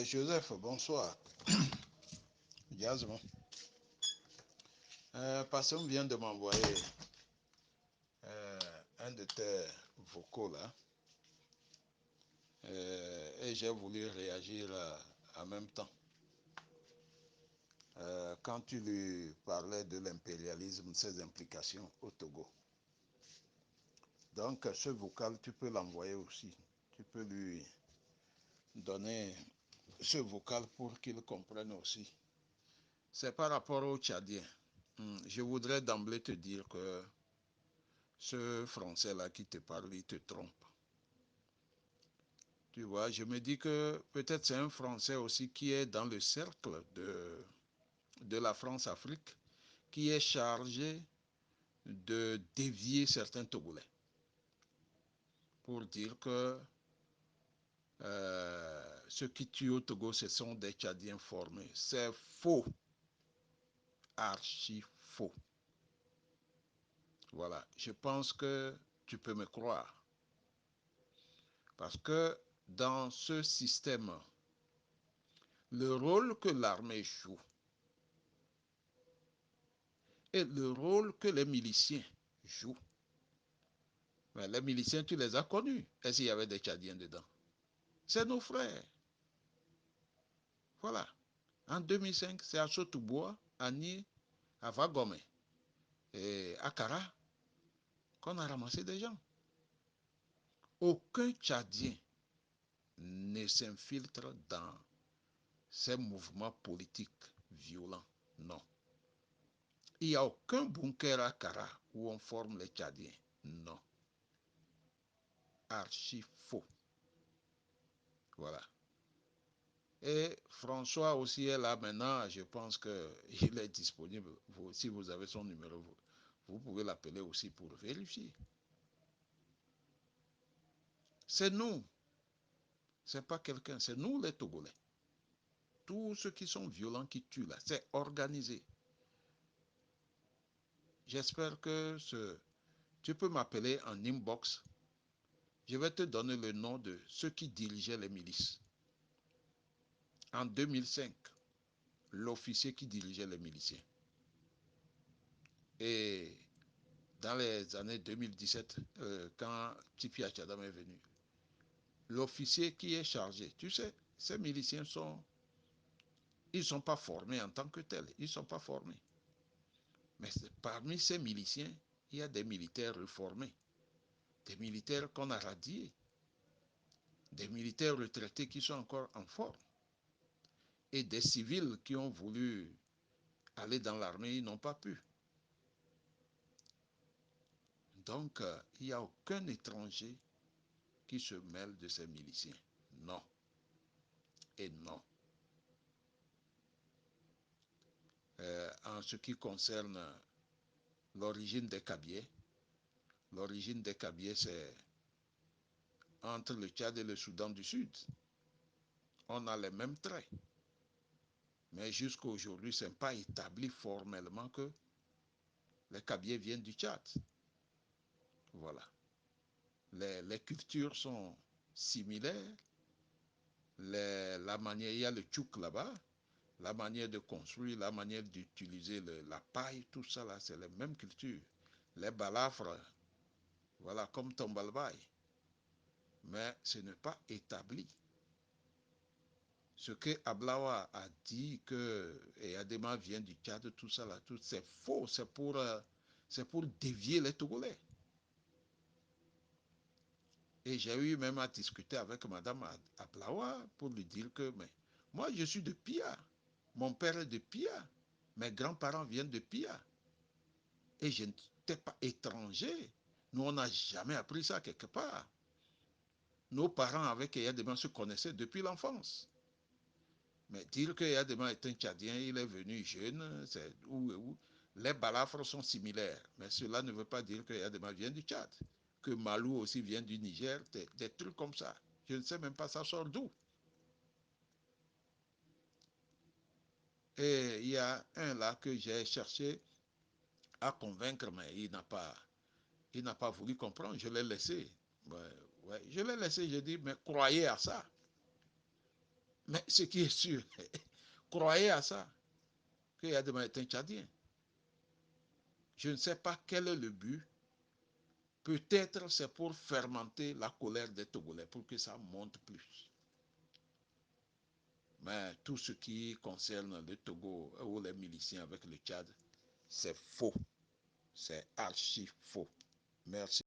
Joseph, bonsoir. Jasmine. Passion vient de m'envoyer un de tes vocaux là. Et j'ai voulu réagir en même temps. Quand tu lui parlais de l'impérialisme, ses implications au Togo. Donc, ce vocal, tu peux l'envoyer aussi. Tu peux lui donner ce vocal pour qu'il comprenne aussi. C'est par rapport aux Tchadiens. Je voudrais d'emblée te dire que ce Français-là qui te parle, il te trompe. Tu vois, je me dis que peut-être c'est un Français aussi qui est dans le cercle de la France-Afrique, qui est chargé de dévier certains Togolais pour dire que ceux qui tuent au Togo, ce sont des Tchadiens formés. C'est faux, archi faux. Voilà, je pense que tu peux me croire. Parce que dans ce système, le rôle que l'armée joue et le rôle que les miliciens jouent, mais les miliciens, tu les as connus. Est-ce qu'il y avait des Tchadiens dedans? C'est nos frères. Voilà. En 2005, c'est à Chotouboua, à Nié, à Vagome et à Kara qu'on a ramassé des gens. Aucun Tchadien ne s'infiltre dans ces mouvements politiques violents. Non. Il n'y a aucun bunker à Kara où on forme les Tchadiens. Non. Archi faux. Voilà. Et François aussi est là maintenant. Je pense qu'il est disponible. Vous, si vous avez son numéro, vous pouvez l'appeler aussi pour vérifier. C'est nous. C'est pas quelqu'un. C'est nous les Togolais. Tous ceux qui sont violents, qui tuent là, c'est organisé. J'espère que tu peux m'appeler en inbox. Je vais te donner le nom de ceux qui dirigeaient les milices. En 2005, l'officier qui dirigeait les miliciens. Et dans les années 2017, quand Tipi Achadam est venu, l'officier qui est chargé, tu sais, ces miliciens ils ne sont pas formés en tant que tels, ils ne sont pas formés. Mais parmi ces miliciens, il y a des militaires reformés, des militaires qu'on a radiés, des militaires retraités qui sont encore en forme, et des civils qui ont voulu aller dans l'armée, ils n'ont pas pu. Donc, il n'y a aucun étranger qui se mêle de ces miliciens. Non. Et non. En ce qui concerne l'origine des Kabyles, l'origine des Kabyles, c'est entre le Tchad et le Soudan du Sud. On a les mêmes traits. Mais jusqu'à aujourd'hui, ce n'est pas établi formellement que les Kabyles viennent du Tchad. Voilà. Les cultures sont similaires. La manière, il y a le tchouk là-bas, la manière de construire, la manière d'utiliser la paille, tout ça là, c'est les mêmes cultures. Les balafres, voilà, comme Tombalbaye. Mais ce n'est pas établi. Ce que Ablawa a dit que Adema vient du Tchad, tout ça là, tout c'est faux, c'est pour dévier les Togolais. Et j'ai eu même à discuter avec Madame Ablawa pour lui dire que mais, moi je suis de Pia, mon père est de Pia, mes grands-parents viennent de Pia. Et je n'étais pas étranger. Nous, on n'a jamais appris ça quelque part. Nos parents avec Eyadema se connaissaient depuis l'enfance. Mais dire que Eyadema est un Tchadien, il est venu jeune, c'est où. Les balafres sont similaires. Mais cela ne veut pas dire que Eyadema vient du Tchad. Que Malou aussi vient du Niger, des trucs comme ça. Je ne sais même pas ça sort d'où. Et il y a un là que j'ai cherché à convaincre, mais il n'a pas voulu comprendre. Je l'ai laissé. Ouais, ouais. Je l'ai laissé, j'ai dit, mais croyez à ça. Mais ce qui est sûr, croyez à ça, qu'il y a demain est un Tchadien. Je ne sais pas quel est le but. Peut-être c'est pour fermenter la colère des Togolais, pour que ça monte plus. Mais tout ce qui concerne le Togo ou les miliciens avec le Tchad, c'est faux. C'est archi faux. Merci.